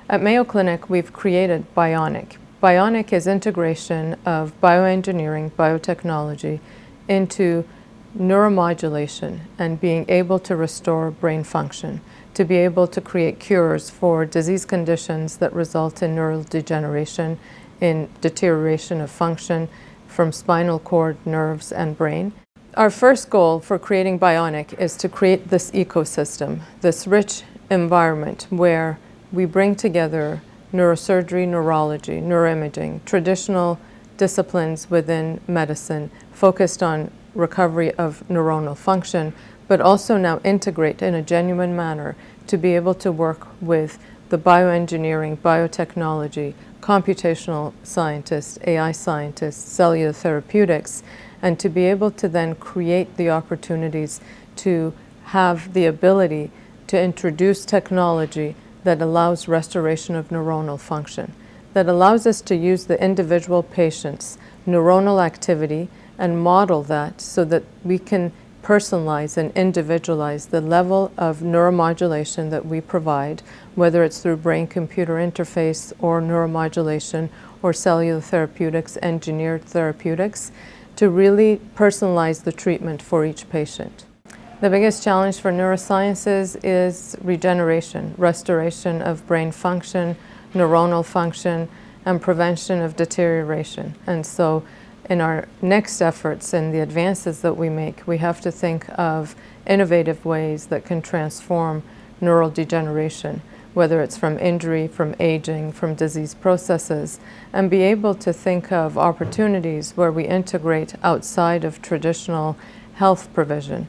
At Mayo Clinic, we've created BIONIC. BIONIC is integration of bioengineering, biotechnology into neuromodulation and being able to restore brain function, to be able to create cures for disease conditions that result in neural degeneration, in deterioration of function from spinal cord, nerves, and brain. Our first goal for creating BIONIC is to create this ecosystem, this rich environment where we bring together neurosurgery, neurology, neuroimaging, traditional disciplines within medicine focused on recovery of neuronal function, but also now integrate in a genuine manner to be able to work with the bioengineering, biotechnology, computational scientists, AI scientists, cellular therapeutics, and to be able to then create the opportunities to have the ability to introduce technology that allows restoration of neuronal function, that allows us to use the individual patient's neuronal activity and model that so that we can personalize and individualize the level of neuromodulation that we provide, whether it's through brain-computer interface or neuromodulation or cellular therapeutics, engineered therapeutics, to really personalize the treatment for each patient. The biggest challenge for neurosciences is regeneration, restoration of brain function, neuronal function, and prevention of deterioration. And so in our next efforts and the advances that we make, we have to think of innovative ways that can transform neural degeneration, whether it's from injury, from aging, from disease processes, and be able to think of opportunities where we integrate outside of traditional health provision.